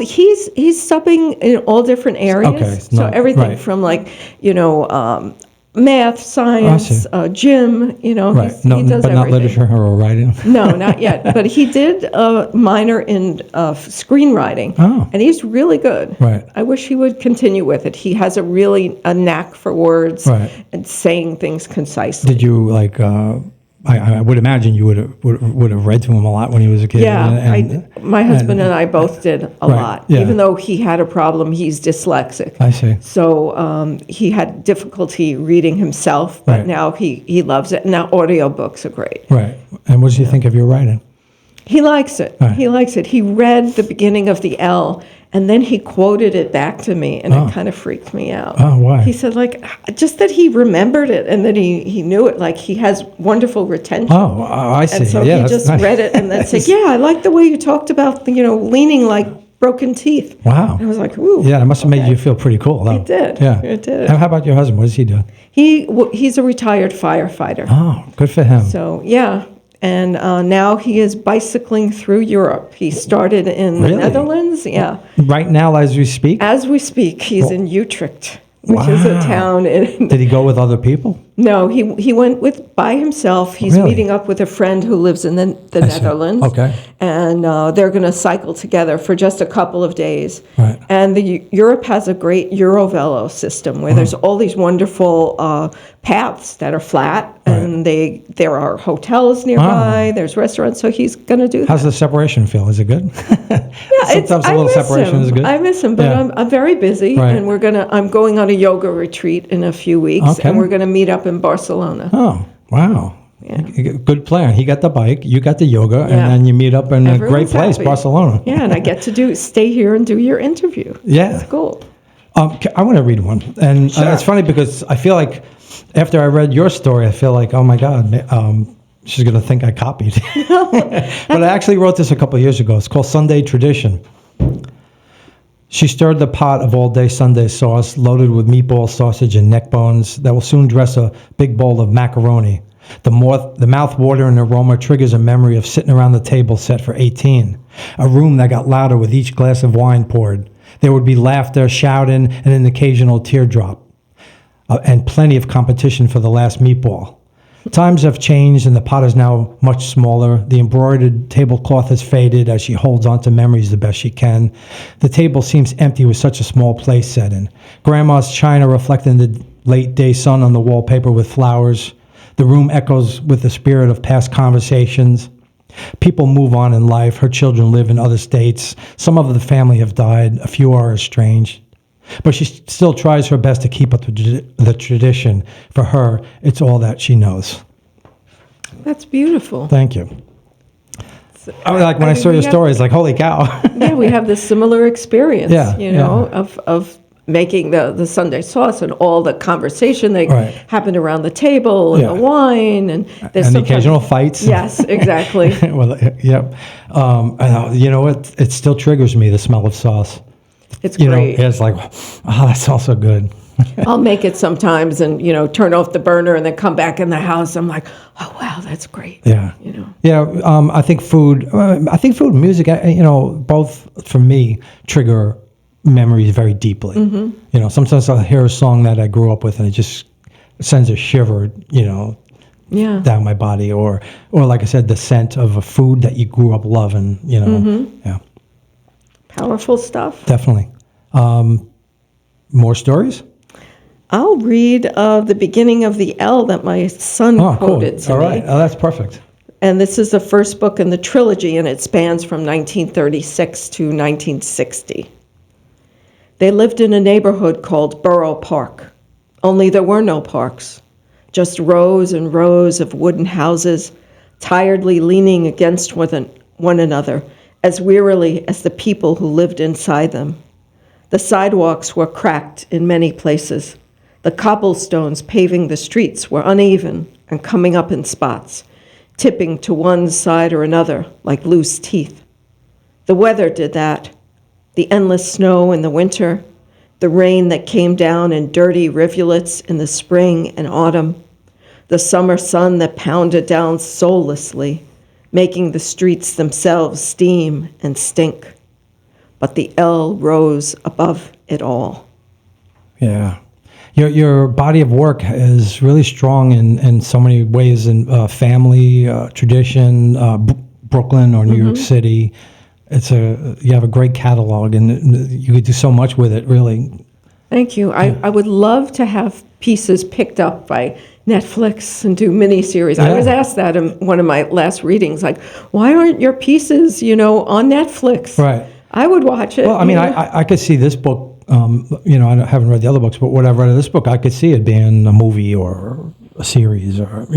He's subbing in all different areas. Okay, so everything from math, science, gym. He does but everything. Not literature or writing. No, not yet. But he did a minor in screenwriting, and he's really good. Right. I wish he would continue with it. He has a knack for words and saying things concisely. Did you I would imagine you would have read to him a lot when he was a kid. Yeah, my husband and I both did a lot. Yeah. Even though he had a problem, he's dyslexic. I see. So he had difficulty reading himself, but now he loves it. Now audiobooks are great. Right. And what does he think of your writing? He likes it. He likes it. He read the beginning of the L, and then he quoted it back to me, and it kind of freaked me out. Oh, why? He said, just that he remembered it, and that he knew it. He has wonderful retention. Oh, I see. And so he just read it, and then said, I like the way you talked about, leaning like broken teeth. Wow. And I was like, ooh. Yeah, it must have made you feel pretty cool, though. It did. Yeah. It did. And how about your husband? What does he do? He's a retired firefighter. Oh, good for him. So, yeah. And now he is bicycling through Europe. He started in the Netherlands. Yeah. Right now, as we speak? As we speak, he's in Utrecht, which is a town in... Did he go with other people? No, he went by himself. He's meeting up with a friend who lives in the Netherlands. Okay. And they're going to cycle together for just a couple of days. Right. And Europe has a great Eurovelo system where there's all these wonderful paths that are flat, and there are hotels nearby, there's restaurants, so he's going to do that. How's the separation feel? Is it good? Yeah, Sometimes a little separation is good. I miss him, but I'm very busy, and I'm going on a yoga retreat in a few weeks, and we're going to meet up in Barcelona. Oh, wow. Yeah. Good plan. He got the bike, you got the yoga, and then you meet up in a great place, happy. Barcelona. Yeah, and I get to stay here and do your interview. Yeah. It's cool. I want to read one. And it's funny because I feel like after I read your story, I feel like, oh my God, she's going to think I copied. But I actually wrote this a couple of years ago. It's called Sunday Tradition. She stirred the pot of all-day Sunday sauce, loaded with meatball, sausage, and neck bones that will soon dress a big bowl of macaroni. The mouth-watering aroma triggers a memory of sitting around the table set for 18, a room that got louder with each glass of wine poured. There would be laughter, shouting, and an occasional teardrop, and plenty of competition for the last meatball. Times have changed, and the pot is now much smaller. The embroidered tablecloth has faded as she holds on to memories the best she can. The table seems empty with such a small place set in. Grandma's china reflecting the late-day sun on the wallpaper with flowers. The room echoes with the spirit of past conversations. People move on in life. Her children live in other states. Some of the family have died. A few are estranged. But she still tries her best to keep up the tradition. For her, it's all that she knows. That's beautiful. Thank you. When I saw your story, it's like, holy cow. Yeah, we have this similar experience, of making the Sunday sauce and all the conversation that happened around the table and the wine. And there's the occasional fights. Yes, exactly. Well, yep. You know what? It still triggers me, the smell of sauce. It's great. It's like, oh, that smells so good. I'll make it sometimes and, turn off the burner and then come back in the house. I'm like, oh, wow, that's great. Yeah. Yeah, I think food and music, both for me trigger memories very deeply. Sometimes I'll hear a song that I grew up with and it just sends a shiver, down my body, or like I said, the scent of a food that you grew up loving, Yeah. Powerful stuff. Definitely. More stories? I'll read the beginning of the L that my son quoted to All me. right. Oh, that's perfect. And this is the first book in the trilogy, and it spans from 1936 to 1960. They lived in a neighborhood called Borough Park, only there were no parks, just rows and rows of wooden houses, tiredly leaning against one another, as wearily as the people who lived inside them. The sidewalks were cracked in many places. The cobblestones paving the streets were uneven and coming up in spots, tipping to one side or another like loose teeth. The weather did that. The endless snow in the winter, the rain that came down in dirty rivulets in the spring and autumn, the summer sun that pounded down soullessly, making the streets themselves steam and stink. But the L rose above it all. Yeah. Your body of work is really strong in so many ways, in family, tradition, Brooklyn or New York City. You have a great catalog, and you could do so much with it, really. Thank you. I would love to have pieces picked up by Netflix and do miniseries. Yeah. I was asked that in one of my last readings, like, why aren't your pieces, on Netflix? Right. I would watch it. Well, I mean, I could see this book, I haven't read the other books, but what I've read of this book, I could see it being a movie or a series or.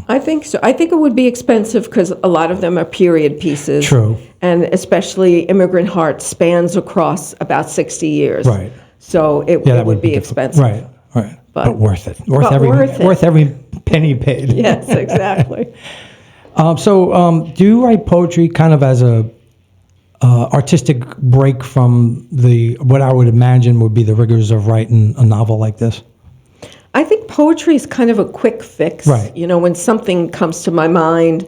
I think so. I think it would be expensive because a lot of them are period pieces. True. And especially Immigrant Heart spans across about 60 years. Right. So it would be expensive. Right. But worth it. Worth it. Worth every penny paid. Yes, exactly. Do you write poetry kind of as a artistic break from what I would imagine would be the rigors of writing a novel like this? I think poetry is kind of a quick fix. Right. When something comes to my mind,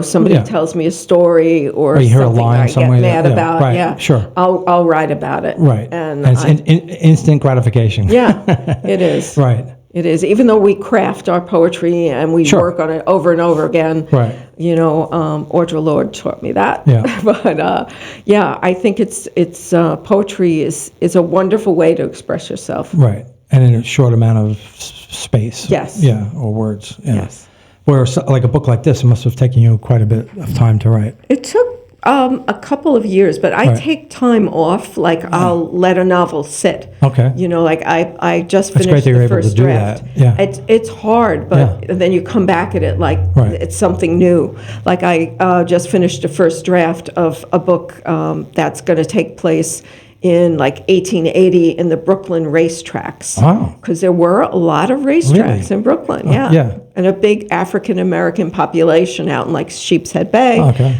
somebody tells me a story or you hear a something line I get somewhere, mad about. right, Yeah, sure. I'll write about it. Right. And it's instant gratification. Yeah, it is. Right. It is. Even though we craft our poetry and we work on it over and over again. Right. Audre Lorde taught me that. Yeah. But I think it's poetry is a wonderful way to express yourself. Right. And in a short amount of space. Yes. Yeah, or words. Yeah. Yes. Where like a book like this, it must have taken you quite a bit of time to write. It took a couple of years, but I take time off. Like I'll let a novel sit. Okay. Like I just It's finished great that you're the able to first do draft. that. Yeah. It's hard, but then you come back at it like it's something new. Like I just finished the first draft of a book that's going to take place in like 1880 in the Brooklyn racetracks. Wow. Because there were a lot of racetracks in Brooklyn, yeah. And a big African-American population out in like Sheepshead Bay. Okay.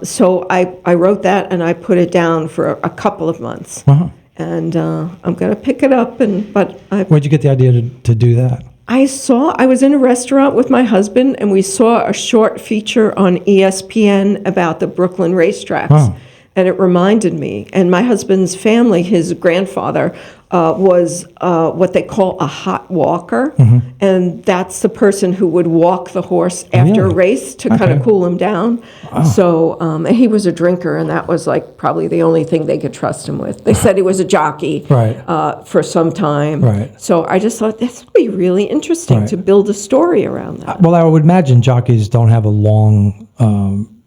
So I wrote that and I put it down for a couple of months. Uh-huh. And I'm going to pick it up. Where'd you get the idea to do that? I was in a restaurant with my husband and we saw a short feature on ESPN about the Brooklyn racetracks. Wow. And it reminded me. And my husband's family, his grandfather, was what they call a hot walker. Mm-hmm. And that's the person who would walk the horse after a race to kind of cool him down. Wow. So and he was a drinker, and that was like probably the only thing they could trust him with. They said he was a jockey for some time. Right. So I just thought this would be really interesting to build a story around that. Well, I would imagine jockeys don't have a long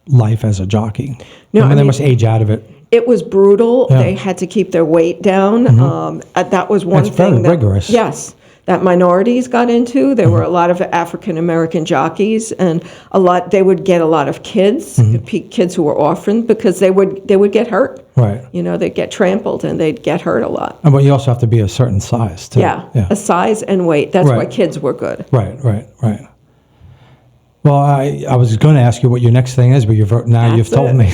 life as a jockey. No, I mean, they must age out of it. It was brutal. Yeah. They had to keep their weight down. Mm-hmm. That was one That's thing. Very rigorous. Yes, that minorities got into. There were a lot of African American jockeys, and they would get a lot of kids, kids who were orphaned, because they would get hurt. Right. They'd get trampled and they'd get hurt a lot. But you also have to be a certain size too. Yeah. A size and weight. That's why kids were good. Right. Well, I was going to ask you what your next thing is, but you've told me.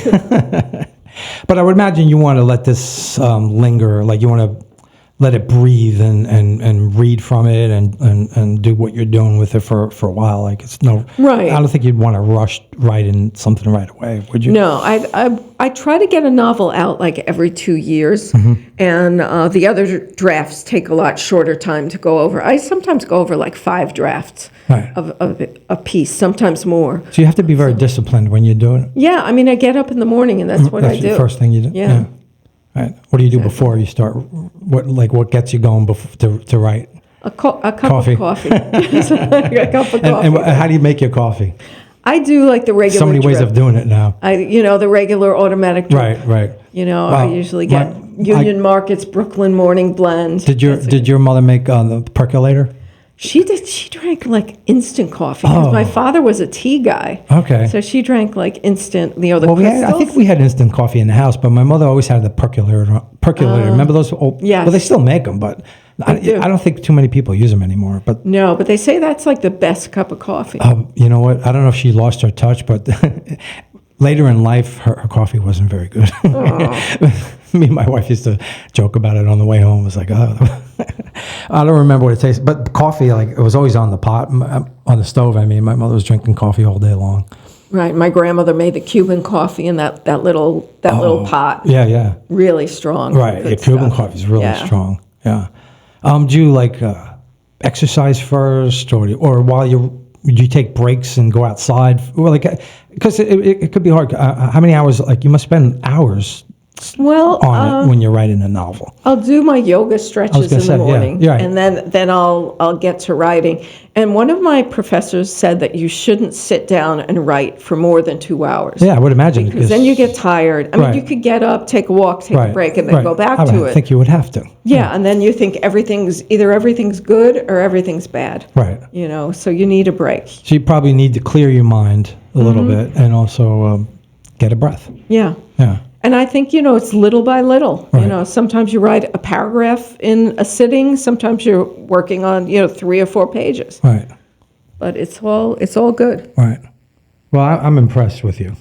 But I would imagine you want to let this linger, like you want to let it breathe and read from it and do what you're doing with it for a while. Like it's no, Right. I don't think you'd want to rush writing something right away, would you? No, I try to get a novel out like every 2 years, and the other drafts take a lot shorter time to go over. I sometimes go over like 5 drafts Right. of a piece, sometimes more. So you have to be very disciplined when you're doing it. Yeah, I mean, I get up in the morning and that's what I That's do. the first thing you do. Yeah. Right. What do you do before you start? What gets you going to write? A cup Coffee. of coffee. A cup of coffee. And how do you make your coffee? I do like the regular So many ways drip. of doing it now. The regular automatic drip. Right. I usually get Union Market's Brooklyn Morning Blend. Did your mother make the percolator? She did. She drank like instant coffee because my father was a tea guy. Okay. So she drank like instant, the Well, crystals. I think we had instant coffee in the house, but my mother always had the percolator. Remember those old? Yes. Well, they still make them, but I don't think too many people use them anymore. But No, but they say that's like the best cup of coffee. you know what? I don't know if she lost her touch, but later in life, her coffee wasn't very good. Me and my wife used to joke about it on the way home. It was like, oh, I don't remember what it tasted. But coffee, like, it was always on the pot, on the stove. I mean, my mother was drinking coffee all day long. Right. My grandmother made the Cuban coffee in that little pot. Yeah. Really strong. Right. Good Cuban stuff. coffee is really Yeah. strong. Yeah. Do you like exercise first, or while you take breaks and go outside? Well, like, because it could be hard. How many hours? Like, you must spend hours on it when you're writing a novel. I'll do my yoga stretches in the morning, and then I'll get to writing. And one of my professors said that you shouldn't sit down and write for more than 2 hours. Yeah, I would imagine. Because then you get tired. I mean, you could get up, take a walk, take a break, and then go back to it. I think you would have to. Yeah, and then you think everything's good or everything's bad. Right. So you need a break. So you probably need to clear your mind a little bit and also get a breath. Yeah. Yeah. And I think, it's little by little. Right. Sometimes you write a paragraph in a sitting. Sometimes you're working on, 3 or 4 pages. Right. But it's all good. Right. Well, I'm impressed with you.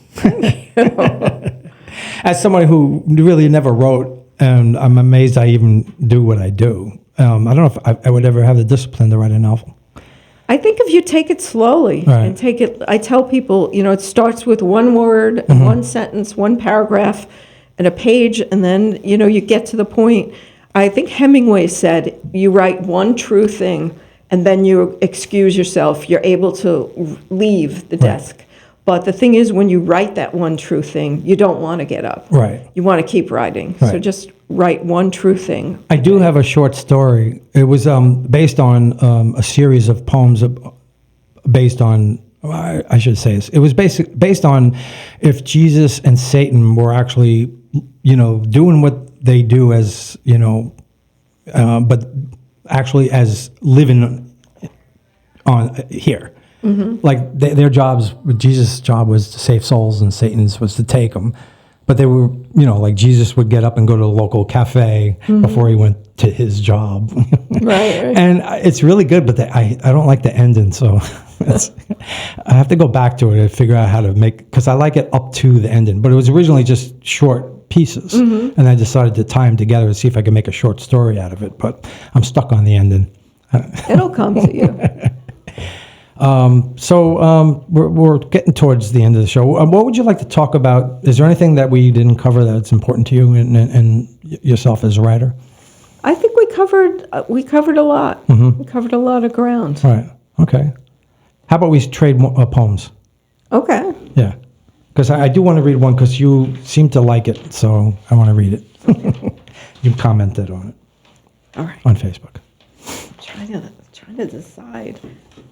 As someone who really never wrote, and I'm amazed I even do what I do. I don't know if I would ever have the discipline to write a novel. I think if you take it slowly and take it, I tell people, it starts with one word, and one sentence, one paragraph, and a page, and then, you get to the point. I think Hemingway said, you write one true thing, and then you excuse yourself. You're able to leave the desk. But the thing is, when you write that one true thing, you don't want to get up. Right. You want to keep writing. Right. So just write one true thing. I do have a short story. It was based on a series of poems based on, I should say this. It was based on if Jesus and Satan were actually, doing what they do as, but actually as living on here. Mm-hmm. Like their jobs, Jesus' job was to save souls and Satan's was to take them. But they were, like Jesus would get up and go to a local cafe before he went to his job. Right. And it's really good, but I don't like the ending, so I have to go back to it and figure out how to because I like it up to the ending. But it was originally just short pieces, and I decided to tie them together and see if I could make a short story out of it. But I'm stuck on the ending. It'll come to you. So we're getting towards the end of the show. What would you like to talk about? Is there anything that we didn't cover that's important to you and yourself as a writer? I think we covered a lot. We covered a lot of ground. Right. Okay. How about we trade poems? Okay. Yeah. Because I do want to read one because you seem to like it, so I want to read it. You commented on it. All right. On Facebook. I'm trying to decide.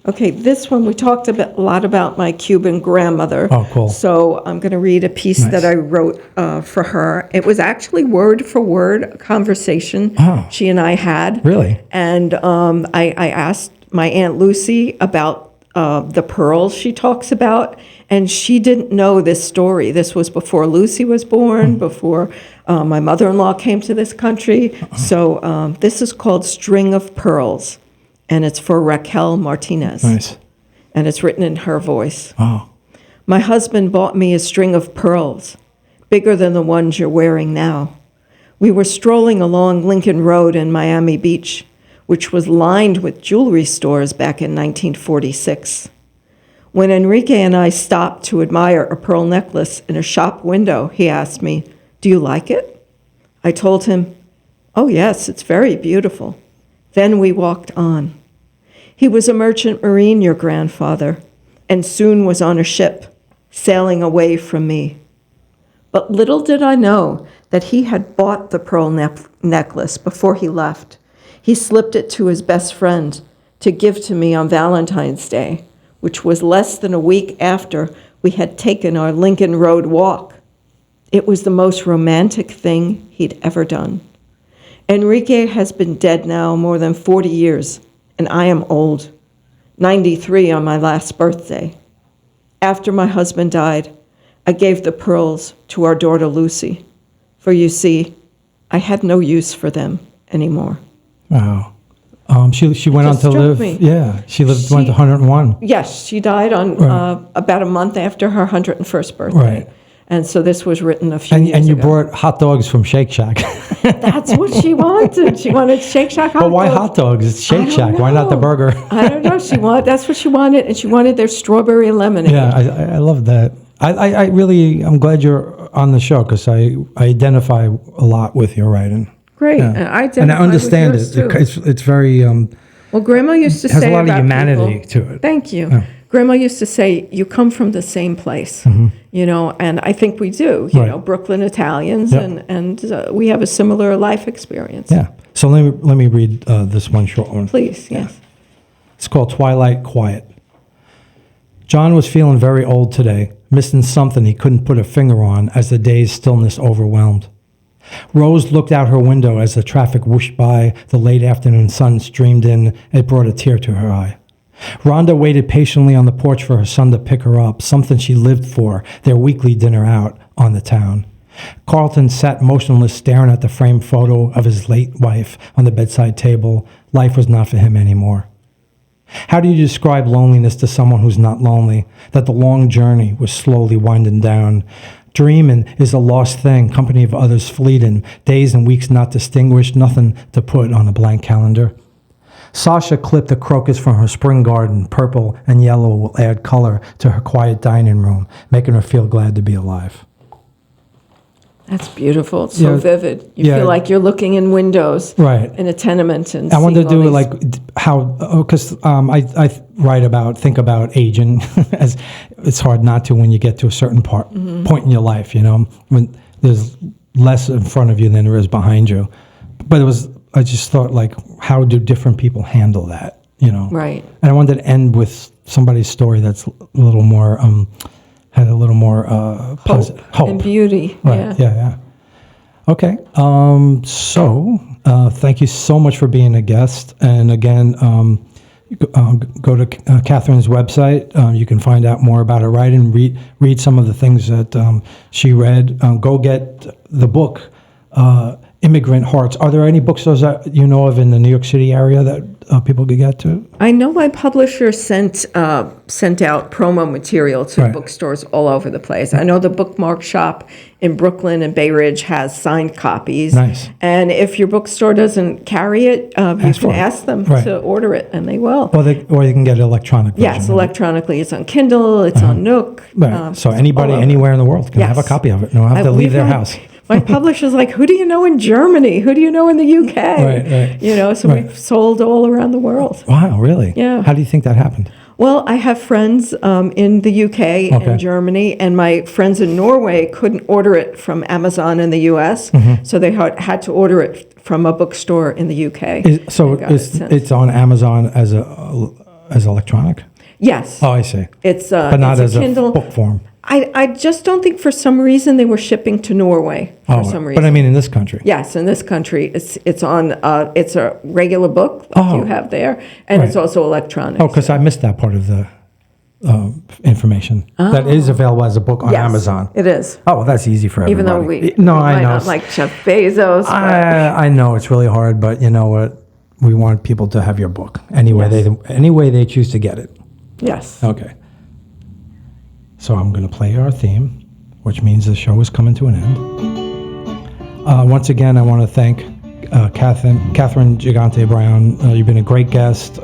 Okay, this one we talked a lot about my Cuban grandmother. Oh, cool. So I'm going to read a piece that I wrote for her. It was actually word for word a conversation she and I had. Really? And I asked my Aunt Lucy about the pearls she talks about, and she didn't know this story. This was before Lucy was born, before my mother-in-law came to this country. So this is called String of Pearls. And it's for Raquel Martinez. Nice. And it's written in her voice. Oh. My husband bought me a string of pearls, bigger than the ones you're wearing now. We were strolling along Lincoln Road in Miami Beach, which was lined with jewelry stores back in 1946. When Enrique and I stopped to admire a pearl necklace in a shop window, he asked me, "Do you like it?" I told him, "Oh yes, it's very beautiful." Then we walked on. He was a merchant marine, your grandfather, and soon was on a ship, sailing away from me. But little did I know that he had bought the pearl necklace before he left. He slipped it to his best friend to give to me on Valentine's Day, which was less than a week after we had taken our Lincoln Road walk. It was the most romantic thing he'd ever done. Enrique has been dead now more than 40 years, and I am old, 93 on my last birthday. After my husband died, I gave the pearls to our daughter Lucy, for you see, I had no use for them anymore. Wow. She went on to live. Me. Yeah, went to 101. Yes, she died on about a month after her 101st birthday. Right. And so this was written a few years ago. And you brought hot dogs from Shake Shack. That's what she wanted. She wanted Shake Shack hot dogs. But why hot dogs? It's Shake Shack. Why not the burger? I don't know. That's what she wanted, and she wanted their strawberry lemonade. Yeah, I love that. I'm glad you're on the show because I identify a lot with your writing. Great. Yeah. And I understand it. It's very... well, Grandma used to say has a lot of about humanity people, to it. Thank you. Yeah. Grandma used to say, you come from the same place, and I think we do, Brooklyn Italians, and we have a similar life experience. Yeah. So let me read this one short one. Please, yes. It's called Twilight Quiet. John was feeling very old today, missing something he couldn't put a finger on as the day's stillness overwhelmed. Rose looked out her window as the traffic whooshed by, the late afternoon sun streamed in. It brought a tear to her eye. Rhonda waited patiently on the porch for her son to pick her up, something she lived for, their weekly dinner out on the town. Carlton sat motionless, staring at the framed photo of his late wife on the bedside table. Life was not for him anymore. How do you describe loneliness to someone who's not lonely, that the long journey was slowly winding down? Dreaming is a lost thing, company of others fleeting, days and weeks not distinguished, nothing to put on a blank calendar. Sasha clipped a crocus from her spring garden. Purple and yellow will add color to her quiet dining room, making her feel glad to be alive. That's beautiful. It's so vivid. You feel like you're looking in windows in a tenement. And I wanted to do it like how, because I think about aging, as it's hard not to when you get to a certain point in your life, when there's less in front of you than there is behind you. But I just thought, like, how do different people handle that, Right. And I wanted to end with somebody's story that's a little more, had a little more hope. And beauty. Right, yeah. Okay, so thank you so much for being a guest. And again, go to Catherine's website. You can find out more about her writing, read some of the things that she read. Go get the book, Immigrant Hearts. Are there any bookstores that you know of in the New York City area that people could get to? I know my publisher sent out promo material to bookstores all over the place. I know the Bookmark Shop in Brooklyn and Bay Ridge has signed copies. Nice. And if your bookstore doesn't carry it, you can ask them to order it, and they will. Or you can get it electronically. Yes, electronically. It's on Kindle. It's on Nook. Right. So anybody anywhere in the world can have a copy of it. No, have to leave their house. My publisher's like, who do you know in Germany? Who do you know in the UK? Right. So we've sold all around the world. Wow, really? Yeah. How do you think that happened? Well, I have friends in the UK and Germany, and my friends in Norway couldn't order it from Amazon in the US, so they had to order it from a bookstore in the UK. It's on Amazon as electronic? Yes. Oh, I see. But not as Kindle. A book form. I just don't think for some reason they were shipping to Norway for some reason. But I mean in this country. Yes, in this country, it's a regular book that you have there, and it's also electronic. Oh, because I missed that part of the information. That is available as a book on Amazon. It is. Oh, well, that's easy for everybody. Even though we I know. Not like Jeff Bezos. I know it's really hard, but you know what? We want people to have your book any way they choose to get it. Yes. Okay. So I'm going to play our theme, which means the show is coming to an end. Once again, I want to thank Catherine Gigante-Brown. You've been a great guest.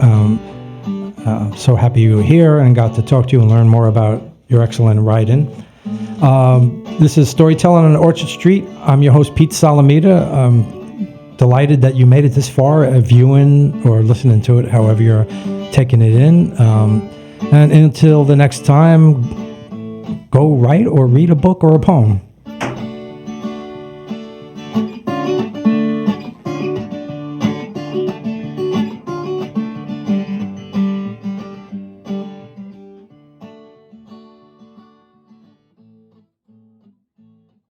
So happy you were here and got to talk to you and learn more about your excellent writing. This is Storytelling on Orchard Street. I'm your host, Pete Salamita. I'm delighted that you made it this far, viewing or listening to it, however you're taking it in. And until the next time, go write or read a book or a poem.